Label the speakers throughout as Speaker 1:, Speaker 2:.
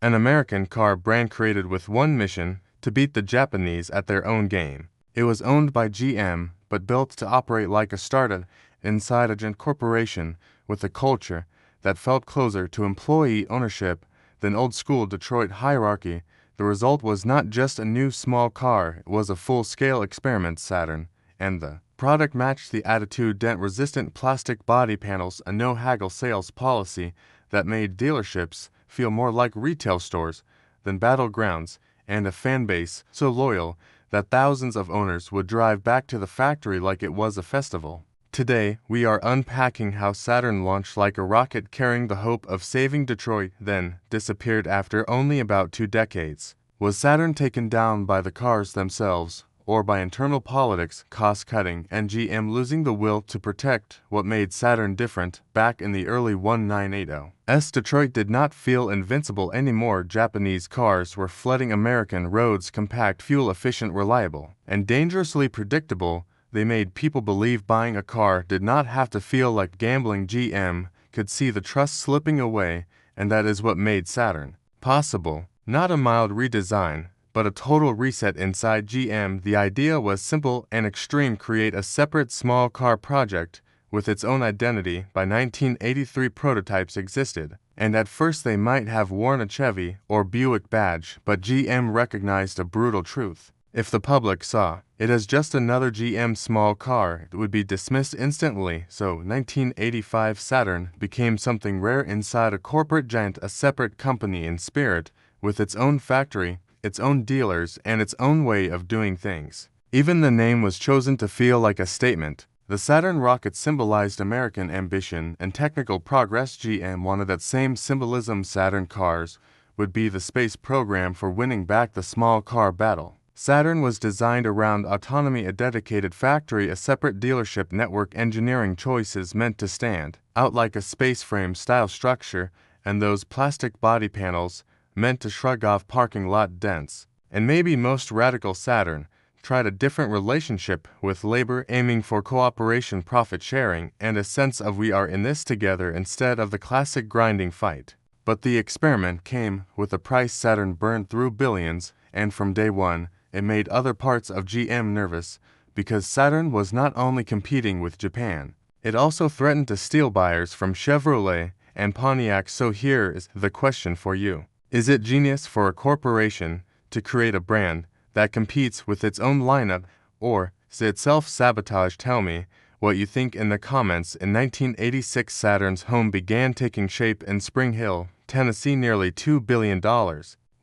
Speaker 1: An American car brand created with one mission: to beat the Japanese at their own game. It was owned by GM, but built to operate like a startup inside a giant corporation with a culture that felt closer to employee ownership than old-school Detroit hierarchy. The result was not just a new small car, it was a full-scale experiment, Saturn, and the product matched the attitude: dent-resistant plastic body panels, a no-haggle sales policy that made dealerships feel more like retail stores than battlegrounds, and a fan base so loyal that thousands of owners would drive back to the factory like it was a festival. Today, we are unpacking how Saturn launched like a rocket carrying the hope of saving Detroit, then disappeared after only about 2 decades. Was Saturn taken down by the cars themselves, or by internal politics, cost-cutting, and GM losing the will to protect what made Saturn different? Back in the early 1980s, Detroit did not feel invincible anymore. Japanese cars were flooding American roads, compact, fuel-efficient, reliable, and dangerously predictable. They made people believe buying a car did not have to feel like gambling. GM could see the trust slipping away, and that is what made Saturn possible. Not a mild redesign, but a total reset inside GM. The idea was simple and extreme: create a separate small car project with its own identity. By 1983, prototypes existed, and at first they might have worn a Chevy or Buick badge, but GM recognized a brutal truth. If the public saw it as just another GM small car, it would be dismissed instantly. So 1985 Saturn became something rare inside a corporate giant, a separate company in spirit, with its own factory, its own dealers, and its own way of doing things. Even the name was chosen to feel like a statement. The Saturn rocket symbolized American ambition and technical progress. GM wanted that same symbolism. Saturn cars would be the space program for winning back the small car battle. Saturn was designed around autonomy, a dedicated factory, a separate dealership network, engineering choices meant to stand out like a space frame style structure, and those plastic body panels meant to shrug off parking lot dents. And maybe most radical, Saturn tried a different relationship with labor, aiming for cooperation, profit sharing, and a sense of we are in this together instead of the classic grinding fight. But the experiment came with a price. Saturn burned through billions, and from day one, it made other parts of GM nervous, because Saturn was not only competing with Japan, it also threatened to steal buyers from Chevrolet and Pontiac. So here is the question for you: is it genius for a corporation to create a brand that competes with its own lineup, or is it self-sabotage? Tell me what you think in the comments. In 1986, Saturn's home began taking shape in Spring Hill, Tennessee. Nearly $2 billion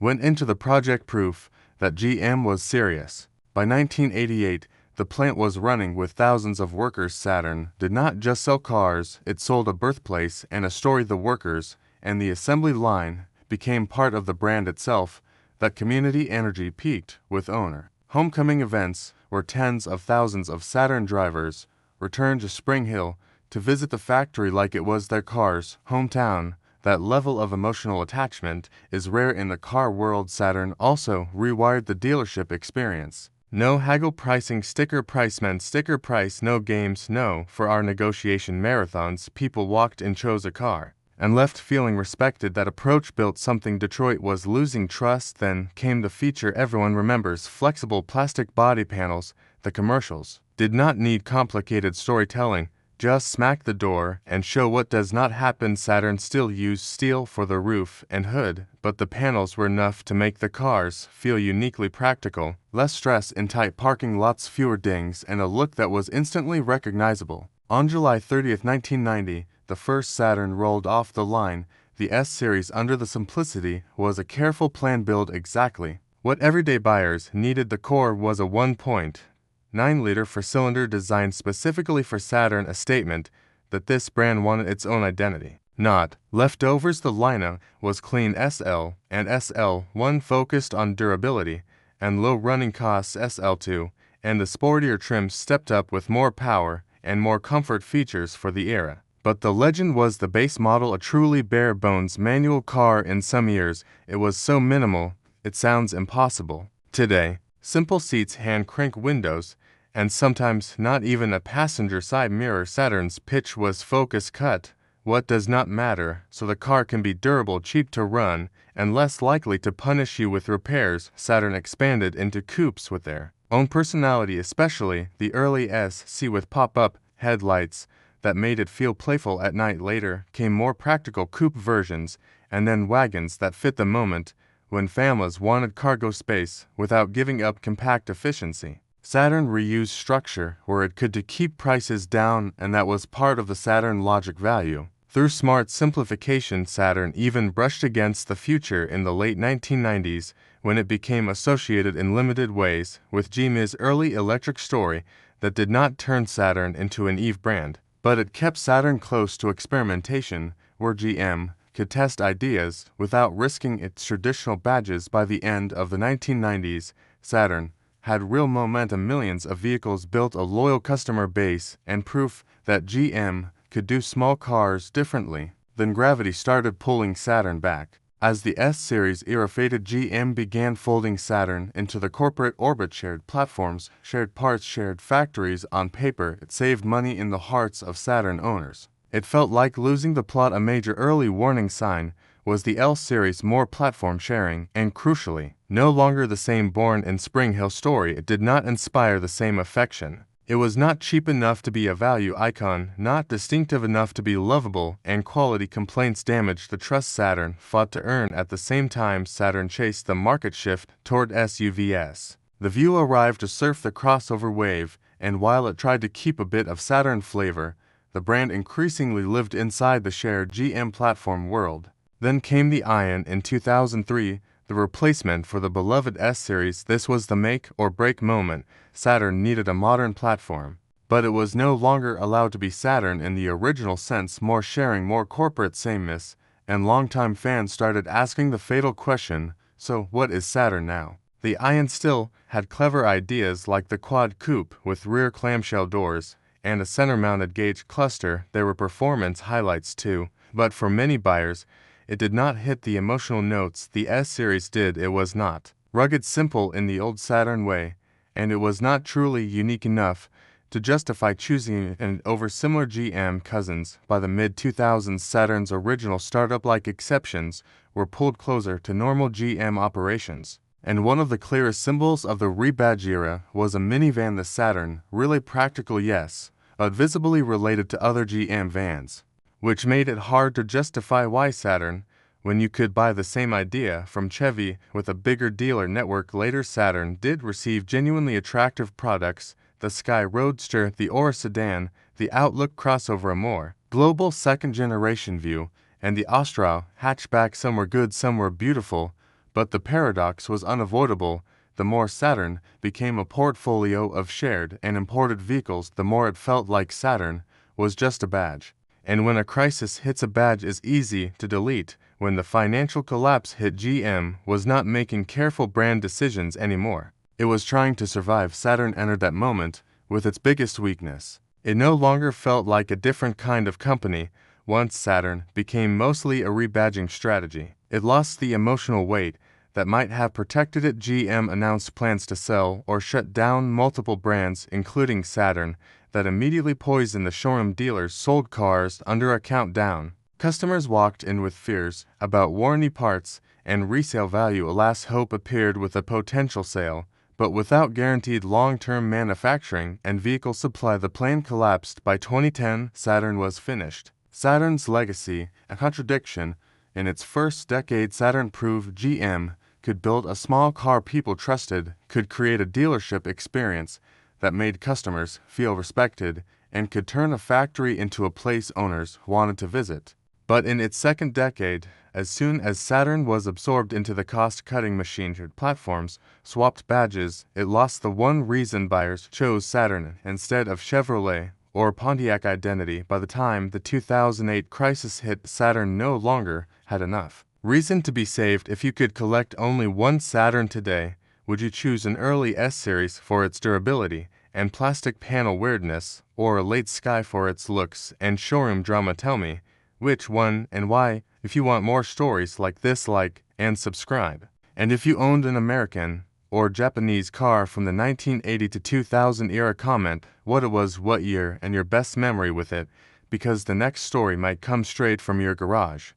Speaker 1: went into the project, proof that GM was serious. By 1988, the plant was running with thousands of workers. Saturn did not just sell cars, it sold a birthplace and a story. The workers and the assembly line became part of the brand itself. That community energy peaked with owner homecoming events, where tens of thousands of Saturn drivers returned to Spring Hill to visit the factory like it was their car's hometown. That level of emotional attachment is rare in the car world. Saturn also rewired the dealership experience. No haggle pricing. Sticker price meant sticker price. No games. No. For our negotiation marathons, people walked in, chose a car, and left feeling respected. That approach built something. Detroit was losing trust. Then came the feature everyone remembers: flexible plastic body panels. The commercials did not need complicated storytelling. Just smack the door and show what does not happen. Saturn still used steel for the roof and hood, but the panels were enough to make the cars feel uniquely practical. Less stress in tight parking lots, fewer dings, and a look that was instantly recognizable. On July 30, 1990, the first Saturn rolled off the line. The S-Series, under the simplicity, was a careful plan build exactly what everyday buyers needed. The core was a 1.9-liter four-cylinder designed specifically for Saturn, a statement that this brand wanted its own identity, not leftovers. The lineup was clean. SL and SL1 focused on durability and low running costs. SL2 and the sportier trims stepped up with more power and more comfort features for the era. But the legend was the base model, a truly bare-bones manual car. In some years, it was so minimal, it sounds impossible. Today, simple seats, hand-crank windows, and sometimes not even a passenger side mirror. Saturn's pitch was focus cut what does not matter, so the car can be durable, cheap to run, and less likely to punish you with repairs. Saturn expanded into coupes with their own personality, especially the early SC with pop-up headlights that made it feel playful at night. Later came more practical coupe versions, and then wagons that fit the moment when families wanted cargo space without giving up compact efficiency. Saturn reused structure where it could to keep prices down, and that was part of the Saturn logic value. Through smart simplification, Saturn even brushed against the future in the late 1990s when it became associated in limited ways with GM's early electric story that did not turn Saturn into an EV brand, but it kept Saturn close to experimentation where GM could test ideas without risking its traditional badges. By the end of the 1990s, Saturn had real momentum. Millions of vehicles built a loyal customer base and proof that GM could do small cars differently. Then gravity started pulling Saturn back. As the S-Series era faded, GM began folding Saturn into the corporate orbit. Shared platforms, shared parts, shared factories. On paper, it saved money in the hearts of Saturn owners. It felt like losing the plot. A major early warning sign was the L-Series, more platform sharing, and crucially, no longer the same Born in Spring Hill story. It did not inspire the same affection. It was not cheap enough to be a value icon, not distinctive enough to be lovable, and quality complaints damaged the trust Saturn fought to earn. At the same time, Saturn chased the market shift toward SUVs. The View arrived to surf the crossover wave, and while it tried to keep a bit of Saturn flavor, the brand increasingly lived inside the shared GM platform world. Then came the Ion in 2003, the replacement for the beloved S-Series. This was the make or break moment. Saturn needed a modern platform, but it was no longer allowed to be Saturn in the original sense. More sharing, more corporate sameness, and longtime fans started asking the fatal question, so what is Saturn now? The Ion still had clever ideas like the quad coupe with rear clamshell doors and a center-mounted gauge cluster. There were performance highlights too, but for many buyers, it did not hit the emotional notes the S-Series did. It was not rugged, simple in the old Saturn way, and it was not truly unique enough to justify choosing it over similar GM cousins. By the mid-2000s, Saturn's original startup-like exceptions were pulled closer to normal GM operations, and one of the clearest symbols of the rebadge era was a minivan, the Saturn, really practical, yes, but visibly related to other GM vans, which made it hard to justify why Saturn, when you could buy the same idea from Chevy with a bigger dealer network. Later, Saturn did receive genuinely attractive products: the Sky Roadster, the Aura sedan, the Outlook crossover, a more global second-generation View, and the Astra hatchback. Some were good, some were beautiful, but the paradox was unavoidable. The more Saturn became a portfolio of shared and imported vehicles, the more it felt like Saturn was just a badge. And when a crisis hits, a badge is easy to delete. When the financial collapse hit, GM was not making careful brand decisions anymore. It was trying to survive. Saturn entered that moment with its biggest weakness. It no longer felt like a different kind of company. Once Saturn became mostly a rebadging strategy, it lost the emotional weight that might have protected it. GM announced plans to sell or shut down multiple brands, including Saturn, that immediately poisoned the showroom. Dealers sold cars under a countdown. Customers walked in with fears about warranty, parts, and resale value. A last hope appeared with a potential sale, but without guaranteed long-term manufacturing and vehicle supply. The plan collapsed. By 2010, Saturn was finished. Saturn's legacy, a contradiction. In its first decade, Saturn proved GM could build a small car people trusted, could create a dealership experience that made customers feel respected, and could turn a factory into a place owners wanted to visit. But in its second decade, as soon as Saturn was absorbed into the cost-cutting machine, platforms swapped badges, it lost the one reason buyers chose Saturn instead of Chevrolet or Pontiac: identity. By the time the 2008 crisis hit, Saturn no longer had enough reason to be saved. If you could collect only one Saturn today, would you choose an early S-Series for its durability and plastic panel weirdness, or a late Sky for its looks and showroom drama? Tell me which one and why. If you want more stories like this, like and subscribe. And if you owned an American or Japanese car from the 1980 to 2000 era, comment what it was, what year, and your best memory with it. because the next story might come straight from your garage.